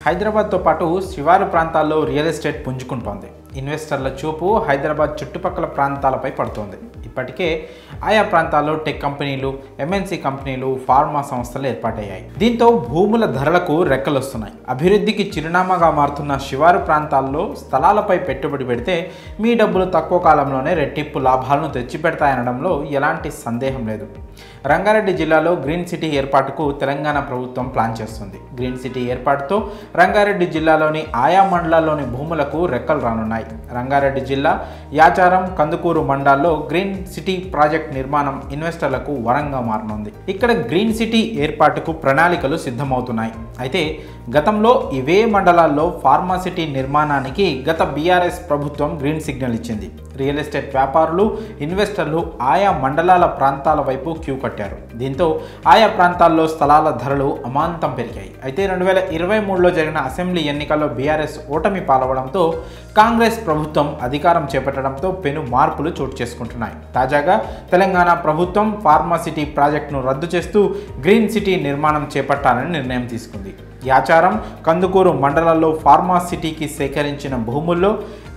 హైదరాబాద్తో పాటు శివారు ప్రాంతాల్లో రియల్ ఎస్టేట్ పుంజుకుంటోంది. ఇన్వెస్టర్ల చూపు హైదరాబాద్ చుట్టుపక్కల ప్రాంతాలపై పడుతోంది. ఇప్పటికే ఆయా ప్రాంతాల్లో టెక్ కంపెనీలు, ఎంఎన్సీ కంపెనీలు, ఫార్మా సంస్థలు ఏర్పాటయ్యాయి. దీంతో భూముల ధరలకు రెక్కలొస్తున్నాయి. అభివృద్ధికి చిరునామాగా మారుతున్న శివారు ప్రాంతాల్లో స్థలాలపై పెట్టుబడి పెడితే మీ డబ్బులు తక్కువ కాలంలోనే రెట్టింపు లాభాలను తెచ్చిపెడతాయనడంలో ఎలాంటి సందేహం లేదు. రంగారెడ్డి జిల్లాలో గ్రీన్ సిటీ ఏర్పాటుకు తెలంగాణ ప్రభుత్వం ప్లాన్ చేస్తుంది. గ్రీన్ సిటీ ఏర్పాటుతో రంగారెడ్డి జిల్లాలోని ఆయా మండలాల్లోని భూములకు రెక్కలు రానున్నాయి. రంగారెడ్డి జిల్లా యాచారం, కందుకూరు మండలాల్లో గ్రీన్ సిటీ ప్రాజెక్ట్ నిర్మాణం ఇన్వెస్టర్లకు వరంగా మారనుంది. ఇక్కడ గ్రీన్ సిటీ ఏర్పాటుకు ప్రణాళికలు సిద్ధమవుతున్నాయి. అయితే గతంలో ఇవే మండలాల్లో ఫార్మా సిటీ నిర్మాణానికి గత బీఆర్ఎస్ ప్రభుత్వం గ్రీన్ సిగ్నల్ ఇచ్చింది. రియల్ ఎస్టేట్ వ్యాపారులు, ఇన్వెస్టర్లు ఆయా మండలాల ప్రాంతాల వైపు క్యూ కట్టారు. దీంతో ఆయా ప్రాంతాల్లో స్థలాల ధరలు అమాంతం పెరిగాయి. అయితే 2023లో జరిగిన అసెంబ్లీ ఎన్నికల్లో బీఆర్ఎస్ ఓటమి పాలవడంతో కాంగ్రెస్ ప్రభుత్వం అధికారం చేపట్టడంతో పెను మార్పులు చోటు చేసుకుంటున్నాయి. తాజాగా తెలంగాణ ప్రభుత్వం ఫార్మా సిటీ ప్రాజెక్టును రద్దు చేస్తూ గ్రీన్ సిటీ నిర్మాణం చేపట్టాలని నిర్ణయం తీసుకుంది. యాచారం, కందుకూరు మండలాల్లో ఫార్మా సిటీకి సేకరించిన భూముల్లో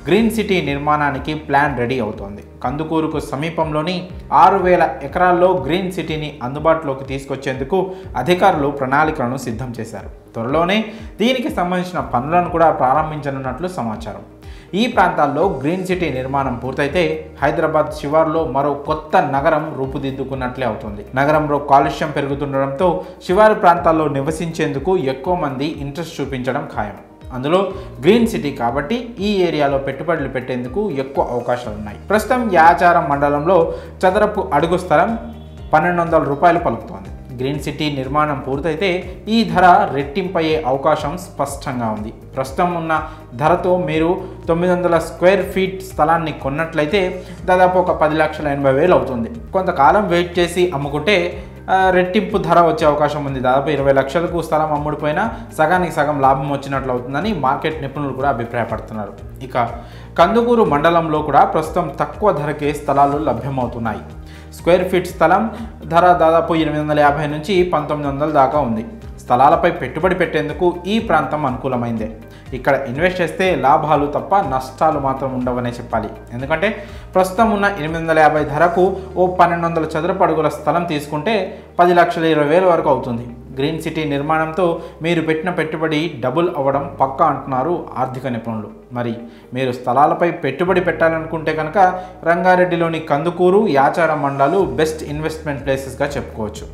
గ్రీన్ సిటీ నిర్మాణానికి ప్లాన్ రెడీ అవుతోంది. కందుకూరుకు సమీపంలోని 6000 ఎకరాల్లో గ్రీన్ సిటీని అందుబాటులోకి తీసుకొచ్చేందుకు అధికారులు ప్రణాళికలను సిద్ధం చేశారు. త్వరలోనే దీనికి సంబంధించిన పనులను కూడా ప్రారంభించనున్నట్లు సమాచారం. ఈ ప్రాంతాల్లో గ్రీన్ సిటీ నిర్మాణం పూర్తయితే హైదరాబాద్ శివారులో మరో కొత్త నగరం రూపుదిద్దుకున్నట్లే అవుతుంది. నగరంలో కాలుష్యం పెరుగుతుండడంతో శివారు ప్రాంతాల్లో నివసించేందుకు ఎక్కువ మంది ఇంట్రెస్ట్ చూపించడం ఖాయం. అందులో గ్రీన్ సిటీ కాబట్టి ఈ ఏరియాలో పెట్టుబడులు పెట్టేందుకు ఎక్కువ అవకాశాలున్నాయి. ప్రస్తుతం యాచారం మండలంలో చదరపు అడుగు స్థలం 1200 రూపాయలు పలుకుతోంది. గ్రీన్ సిటీ నిర్మాణం పూర్తయితే ఈ ధర రెట్టింపయ్యే అవకాశం స్పష్టంగా ఉంది. ప్రస్తుతం ఉన్న ధరతో మీరు 900 స్క్వేర్ ఫీట్ స్థలాన్ని కొన్నట్లయితే దాదాపు ఒక 10,80,000 అవుతుంది. కొంతకాలం వెయిట్ చేసి అమ్ముకుంటే రెట్టింపు ధర వచ్చే అవకాశం ఉంది. దాదాపు 20 లక్షలకు స్థలం అమ్ముడిపోయినా సగానికి సగం లాభం వచ్చినట్లు అవుతుందని మార్కెట్ నిపుణులు కూడా అభిప్రాయపడుతున్నారు. ఇక కందుకూరు మండలంలో కూడా ప్రస్తుతం తక్కువ ధరకే స్థలాలు లభ్యమవుతున్నాయి. స్క్వేర్ ఫీట్ స్థలం ధర దాదాపు 850 నుంచి 1900 దాకా ఉంది. స్థలాలపై పెట్టుబడి పెట్టేందుకు ఈ ప్రాంతం అనుకూలమైందే. ఇక్కడ ఇన్వెస్ట్ చేస్తే లాభాలు తప్ప నష్టాలు మాత్రం ఉండవనే చెప్పాలి. ఎందుకంటే ప్రస్తుతం ఉన్న 850 ధరకు ఓ 1200 చదరపు అడుగుల స్థలం తీసుకుంటే 10,20,000 వరకు అవుతుంది. గ్రీన్ సిటీ నిర్మాణంతో మీరు పెట్టిన పెట్టుబడి డబుల్ అవ్వడం పక్కా అంటున్నారు ఆర్థిక నిపుణులు. మరి మీరు స్థలాలపై పెట్టుబడి పెట్టాలనుకుంటే కనుక రంగారెడ్డిలోని కందుకూరు, యాచారం మండలాలు బెస్ట్ ఇన్వెస్ట్మెంట్ ప్లేసెస్గా చెప్పుకోవచ్చు.